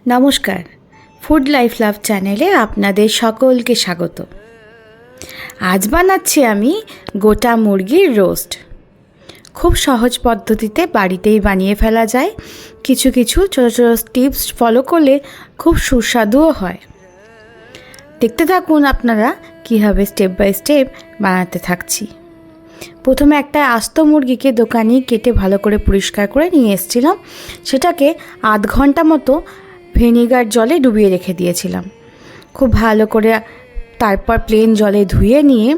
নমস্কার, food life love চ্যানেলে আপনাদের সকলকে স্বাগত। আজ বানাচ্ছি আমি গোটা মুরগির রোস্ট। খুব সহজ পদ্ধতিতে বাড়িতেই বানিয়ে ফেলা যায়। কিছু কিছু ছোটো ছোটো টিপস ফলো করলে খুব সুস্বাদুও হয়। দেখতে থাকুন আপনারা কীভাবে স্টেপ বাই স্টেপ বানাতে থাকছি। প্রথমে একটা আস্ত মুরগিকে দোকানে কেটে ভালো করে পরিষ্কার করে নিয়ে এসেছিলাম। সেটাকে আধ ঘন্টা মতো ভিনিগার জলে ডুবিয়ে রেখে দিয়েছিলাম। খুব ভালো করে তারপর প্লেন জলে ধুয়ে নিয়ে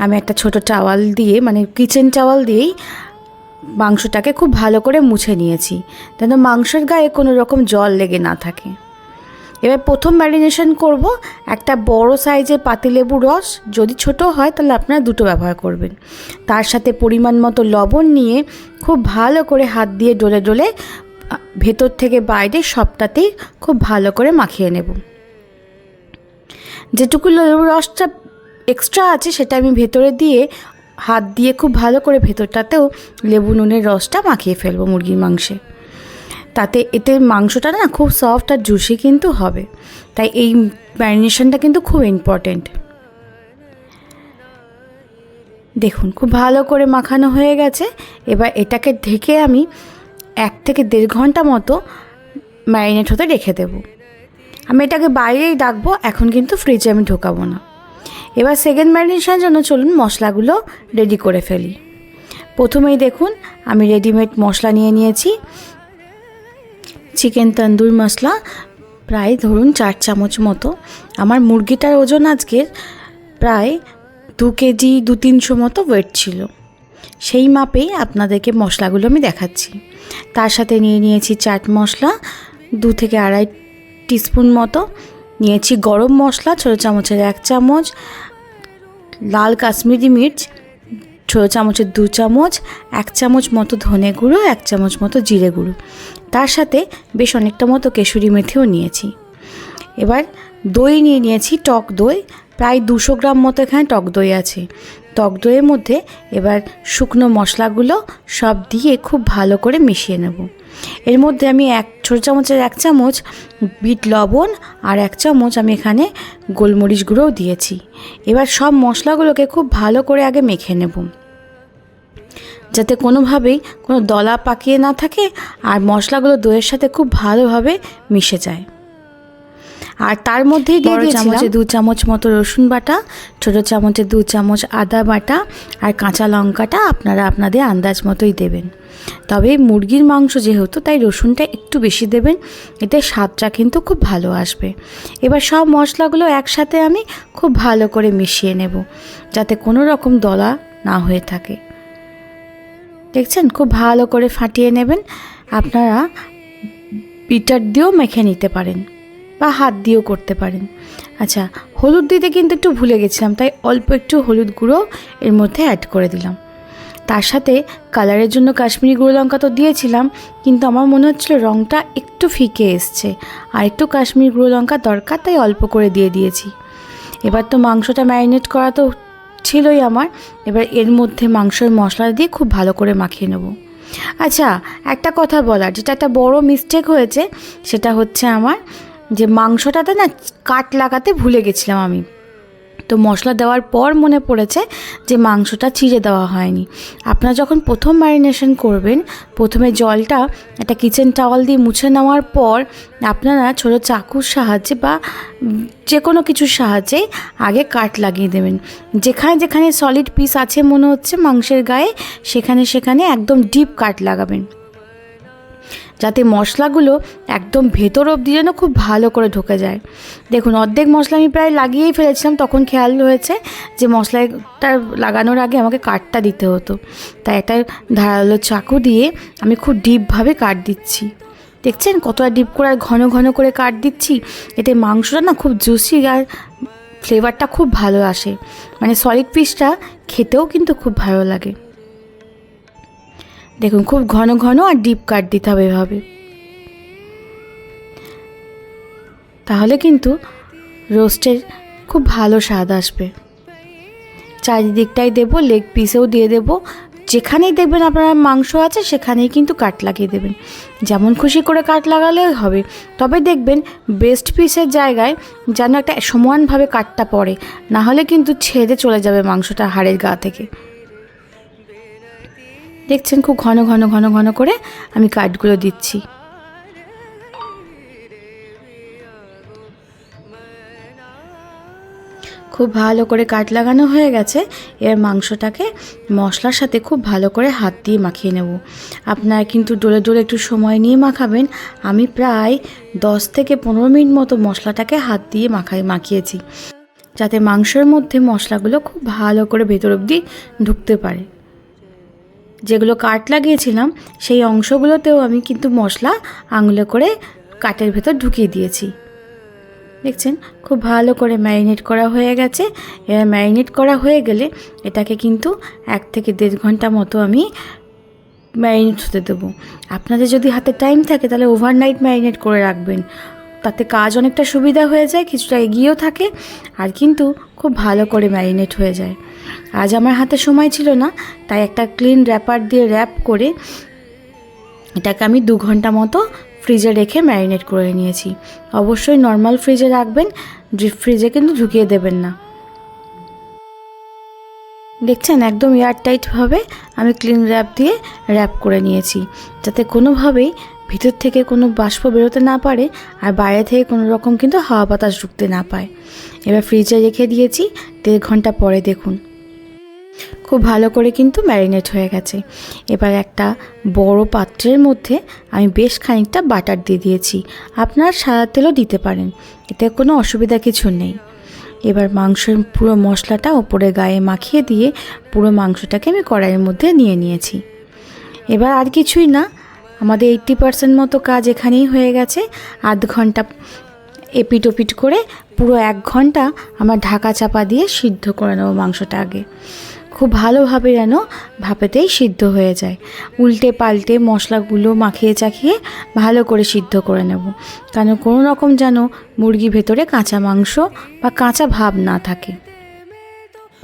আমি একটা ছোটো টাওয়াল দিয়ে, মানে কিচেন টাওয়াল দিয়েই মাংসটাকে খুব ভালো করে মুছে নিয়েছি, যেন মাংসের গায়ে কোনো রকম জল লেগে না থাকে। এবার প্রথম ম্যারিনেশন করব একটা বড় সাইজের পাতিলেবুর রস। যদি ছোট হয় তাহলে আপনারা দুটো ব্যবহার করবেন। তার সাথে পরিমাণ মতো লবণ নিয়ে খুব ভালো করে হাত দিয়ে ডলে ডলে ভেতর থেকে বাইরে সবটাতেই খুব ভালো করে মাখিয়ে নেব। যেটুকু লেবুর রসটা এক্সট্রা আছে সেটা আমি ভেতরে দিয়ে হাত দিয়ে খুব ভালো করে ভেতরটাতেও লেবু নুনের রসটা মাখিয়ে ফেলবো মুরগির মাংসে। তাতে এতে মাংসটা না খুব সফট আর জুসি কিন্তু হবে। তাই এই ম্যারিনেশনটা কিন্তু খুব ইম্পর্টেন্ট। দেখুন খুব ভালো করে মাখানো হয়ে গেছে। এবার এটাকে ঢেকে আমি 1 থেকে 1.5 ঘন্টা মতো ম্যারিনেট হতে রেখে দেব। আমি এটাকে বাইরেই রাখবো, এখন কিন্তু ফ্রিজে আমি ঢোকাবো না। এবার সেকেন্ড ম্যারিনেশনের জন্য চলুন মশলাগুলো রেডি করে ফেলি। প্রথমেই দেখুন আমি রেডিমেড মশলা নিয়ে নিয়েছি। চিকেন তন্দুর মশলা প্রায় ধরুন 4 চামচ মতো। আমার মুরগিটার ওজন আজকের প্রায় 2 কেজি 200-300 মতো ওয়েট ছিল। সেই মাপেই আপনাদেরকে মশলাগুলো আমি দেখাচ্ছি। তার সাথে নিয়ে নিয়েছি চাট মশলা 2 থেকে 2.5 টিস্পুন মতো, নিয়েছি গরম মশলা ছোটো চামচের 1 চামচ, লাল কাশ্মীরি মির্চ ছোটো চামচের 2 চামচ, 1 চামচ মতো ধনে গুঁড়ো, 1 চামচ মতো জিরে গুঁড়ো। তার সাথে বেশ অনেকটা মতো কেশরি মেথিও নিয়েছি। এবার দই নিয়ে নিয়েছি, টক দই প্রায় 200 গ্রাম মতো এখানে টক দই আছে। টক দইয়ের মধ্যে এবার শুকনো মশলাগুলো সব দিয়ে খুব ভালো করে মিশিয়ে নেব। এর মধ্যে আমি ছোটো চামচের 1 চামচ বিট লবণ আর 1 চামচ আমি এখানে গোলমরিচ গুঁড়োও দিয়েছি। এবার সব মশলাগুলোকে খুব ভালো করে আগে মেখে নেব, যাতে কোনোভাবেই কোনো দলা পাকিয়ে না থাকে আর মশলাগুলো দইয়ের সাথে খুব ভালোভাবে মিশে যায়। আর তার মধ্যেই দিয়ে দিয়েছিলাম 2 চামচ মতো রসুন বাটা, ছোটো চামচে 2 চামচ আদা বাটা আর কাঁচা লঙ্কাটা আপনারা আপনাদের আন্দাজ মতোই দেবেন। তবে মুরগির মাংস যেহেতু তাই রসুনটা একটু বেশি দেবেন, এতে স্বাদটা কিন্তু খুব ভালো আসবে। এবার সব মশলাগুলো একসাথে আমি খুব ভালো করে মিশিয়ে নেব, যাতে কোনো রকম দলা না হয়ে থাকে। দেখছেন খুব ভালো করে ফাটিয়ে নেবেন। আপনারা বিটার দিয়েও মেখে নিতে পারেন বা হাত দিয়েও করতে পারেন। আচ্ছা, হলুদ দিতে কিন্তু একটু ভুলে গেছিলাম, তাই অল্প একটু হলুদ গুঁড়ো এর মধ্যে অ্যাড করে দিলাম। তার সাথে কালারের জন্য কাশ্মীরি গুঁড়ো লঙ্কা তো দিয়েছিলাম, কিন্তু আমার মনে হচ্ছিল রঙটা একটু ফিকে এসছে আর একটু কাশ্মীরি গুঁড়ো লঙ্কা দরকার, তাই অল্প করে দিয়ে দিয়েছি। এবার তো মাংসটা ম্যারিনেট করা তো ছিলই আমার। এবার এর মধ্যে মাংসের মশলা দিয়ে খুব ভালো করে মাখিয়ে নেব। আচ্ছা, একটা কথা বলার, যেটা একটা বড় মিস্টেক হয়েছে, সেটা হচ্ছে আমার যে মাংসটাতে না কাট লাগাতে ভুলে গেছিলাম আমি। তো মশলা দেওয়ার পর মনে পড়েছে যে মাংসটা চিড়ে দেওয়া হয়নি। আপনারা যখন প্রথম ম্যারিনেশন করবেন, প্রথমে জলটা একটা কিচেন টাওয়াল দিয়ে মুছে নেওয়ার পর আপনারা ছোটো চাকুর সাহায্যে বা যে কোনো কিছুর সাহায্যে আগে কাট লাগিয়ে দেবেন। যেখানে যেখানে সলিড পিস আছে মনে হচ্ছে মাংসের গায়ে, সেখানে সেখানে একদম ডিপ কাট লাগাবেন, যাতে মশলাগুলো একদম ভেতর অবধি যেন খুব ভালো করে ঢুকে যায়। দেখুন অর্ধেক মশলা আমি প্রায় লাগিয়েই ফেলেছিলাম, তখন খেয়াল হয়েছে যে মশলাটা লাগানোর আগে আমাকে কাটটা দিতে হতো। তাই একটা ধারালো চাকু দিয়ে আমি খুব ডিপভাবে কাট দিচ্ছি। দেখছেন কতটা ডিপ করে আর ঘন ঘন করে কাট দিচ্ছি, এতে মাংসটা না খুব জুসি আর ফ্লেভারটা খুব ভালো আসে। মানে সলিড পিসটা খেতেও কিন্তু খুব ভালো লাগে। দেখুন খুব ঘন ঘন আর ডিপ কাট দিতে হবে এভাবে, তাহলে কিন্তু রোস্টের খুব ভালো স্বাদ আসবে। চারিদিকটাই দেবো, লেগ পিসেও দিয়ে দেবো, যেখানেই দেখবেন আপনার মাংস আছে সেখানেই কিন্তু কাট লাগিয়ে দেবেন। যেমন খুশি করে কাট লাগালেও হবে, তবে দেখবেন বেস্ট পিসের জায়গায় যেন একটা সমানভাবে কাটটা পড়ে, না হলে কিন্তু ছেড়ে চলে যাবে মাংসটা হাড়ের গা থেকে। দেখছেন খুব ঘন ঘন ঘন ঘন করে আমি কাটগুলো দিচ্ছি। খুব ভালো করে কাট লাগানো হয়ে গেছে। এর মাংসটাকে মশলার সাথে খুব ভালো করে হাত দিয়ে মাখিয়ে নেব। আপনারা কিন্তু ডোলে ডোলে একটু সময় নিয়ে মাখাবেন। আমি প্রায় 10 থেকে 15 মিনিট মতো মশলাটাকে হাত দিয়ে মাখিয়েছি, যাতে মাংসের মধ্যে মশলাগুলো খুব ভালো করে ভেতর অবধি ঢুকতে পারে। যেগুলো কাট লাগিয়েছিলাম সেই অংশগুলোতেও আমি কিন্তু মশলা আঙুলে করে কাটের ভেতর ঢুকিয়ে দিয়েছি। দেখছেন খুব ভালো করে ম্যারিনেট করা হয়ে গেছে। এবার ম্যারিনেট করা হয়ে গেলে এটাকে কিন্তু 1 থেকে 1.5 ঘন্টা মতো আমি ম্যারিনেট হতে দেবো। আপনাদের যদি হাতে টাইম থাকে তাহলে ওভারনাইট ম্যারিনেট করে রাখবেন, তাতে কাজ অনেকটা সুবিধা হয়ে যায়, কিছুটা এগিয়েও থাকে, আর কিন্তু খুব ভালো করে ম্যারিনেট হয়ে যায়। আজ আমার হাতে সময় ছিল না, তাই একটা ক্লিন র্যাপার দিয়ে র্যাপ করে এটাকে আমি 2 ঘন্টা মতো ফ্রিজে রেখে ম্যারিনেট করে নিয়েছি। অবশ্যই নর্মাল ফ্রিজে রাখবেন, ডিপ ফ্রিজে কিন্তু ঢুকিয়ে দেবেন না। দেখছেন একদম এয়ারটাইটভাবে আমি ক্লিন র্যাপ দিয়ে র্যাপ করে নিয়েছি, যাতে কোনোভাবেই ভিতর থেকে কোনো বাষ্প বেরোতে না পারে আর বাইরে থেকে কোনো রকম কিন্তু হাওয়া বাতাস ঢুকতে না পায়। এবার ফ্রিজে রেখে দিয়েছি। 1.5 ঘন্টা পরে দেখুন খুব ভালো করে কিন্তু ম্যারিনেট হয়ে গেছে। এবার একটা বড় পাত্রের মধ্যে আমি বেশ খানিকটা বাটার দিয়ে দিয়েছি। আপনারা সাদা তেলও দিতে পারেন, এতে কোনো অসুবিধা কিছু নেই। এবার মাংসের পুরো মশলাটা ওপরে গায়ে মাখিয়ে দিয়ে পুরো মাংসটাকে আমি কড়াইয়ের মধ্যে নিয়ে নিয়েছি। এবার আর কিছুই না, আমাদের 80% মতো কাজ এখানেই হয়ে গেছে। আধ ঘন্টা এপিট ওপিট করে পুরো 1 ঘন্টা আমার ঢাকা চাপা দিয়ে সিদ্ধ করে নেবো মাংসটা আগে। খুব ভালোভাবে যেন ভাপেতেই সিদ্ধ হয়ে যায়। উল্টে পাল্টে মশলাগুলো মাখিয়ে চাখিয়ে ভালো করে সিদ্ধ করে নেব, কারণ কোনো রকম যেন মুরগি ভেতরে কাঁচা মাংস বা কাঁচা ভাব না থাকে।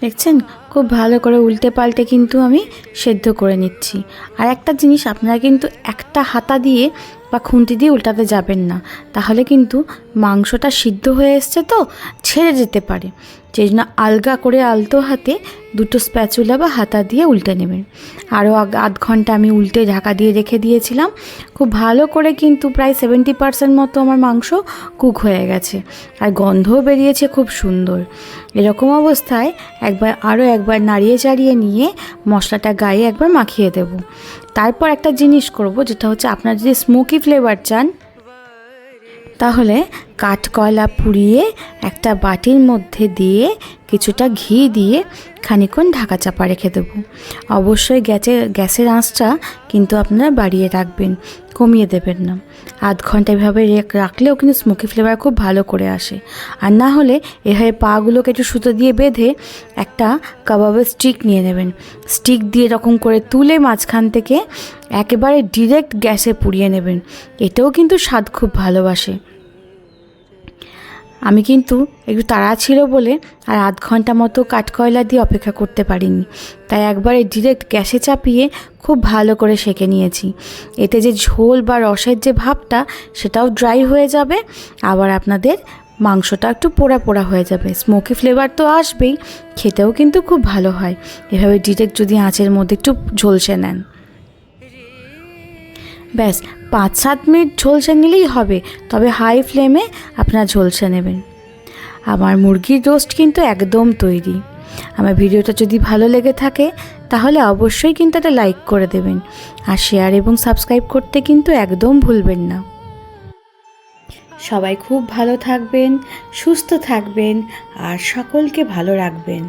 দেখছেন খুব ভালো করে উল্টে পাল্টে কিন্তু আমি সেদ্ধ করে নিচ্ছি। আর একটা জিনিস, আপনারা কিন্তু একটা হাতা দিয়ে বা খুন্তি দিয়ে উল্টাতে যাবেন না, তাহলে কিন্তু মাংসটা সিদ্ধ হয়ে এসছে তো ছেড়ে যেতে পারে। সেই জন্য আলগা করে আলতো হাতে 2টো স্প্যাচুলা বা হাতা দিয়ে উল্টে নেবেন। আরও আধ ঘন্টা আমি উল্টে ঢাকা দিয়ে রেখে দিয়েছিলাম। খুব ভালো করে কিন্তু প্রায় 70% মতো আমার মাংস কুক হয়ে গেছে, আর গন্ধও বেরিয়েছে খুব সুন্দর। এরকম অবস্থায় আরও একবার নাড়িয়ে চাড়িয়ে নিয়ে মশলাটা গায়ে একবার মাখিয়ে দেব। তারপর একটা জিনিস করব, যেটা হচ্ছে আপনারা যদি স্মোকি ফ্লেভার চান তাহলে কাঠকয়লা পুড়িয়ে একটা বাটির মধ্যে দিয়ে কিছুটা ঘি দিয়ে খানিকক্ষণ ঢাকা চাপা রেখে দেব। অবশ্যই গ্যাসের আঁচটা কিন্তু আপনারা বাড়িয়ে রাখবেন, কমিয়ে দেবেন না। আধ ঘন্টা এভাবে রাখলেও কিন্তু স্মোকি ফ্লেভার খুব ভালো করে আসে। আর না হলে এভাবে পাগুলোকে একটু সুতো দিয়ে বেঁধে একটা কাবাবের স্টিক নিয়ে নেবেন। স্টিক দিয়ে এরকম করে তুলে মাঝখান থেকে একেবারে ডিরেক্ট গ্যাসে পুড়িয়ে নেবেন, এটাও কিন্তু স্বাদ খুব ভালোবাসে। আমি কিন্তু একটু তাড়া ছিল বলে আর আধ ঘন্টা মতো কাঠকয়লা দিয়ে অপেক্ষা করতে পারিনি, তাই একবারে ডিরেক্ট গ্যাসে চাপিয়ে খুব ভালো করে সেঁকে নিয়েছি। এতে যে ঝোল বা রসের যে ভাবটা সেটাও ড্রাই হয়ে যাবে, আবার আপনাদের মাংসটা একটু পোড়া পোড়া হয়ে যাবে। স্মোকি ফ্লেভার তো আসবেই, খেতেও কিন্তু খুব ভালো হয় এভাবে ডিরেক্ট যদি আঁচের মধ্যে একটু ঝলসে নেন। ব্যাস 5-7 মিনিট ঝলসে নিলেই হবে, তবে হাই ফ্লেমে আপনারা ঝলসে নেবেন। আমার মুরগির রোস্ট কিন্তু একদম তৈরি। আমার ভিডিওটা যদি ভালো লেগে থাকে তাহলে অবশ্যই কিন্তু একটা লাইক করে দেবেন, আর শেয়ার এবং সাবস্ক্রাইব করতে কিন্তু একদম ভুলবেন না। সবাই খুব ভালো থাকবেন, সুস্থ থাকবেন, আর সকলকে ভালো রাখবেন।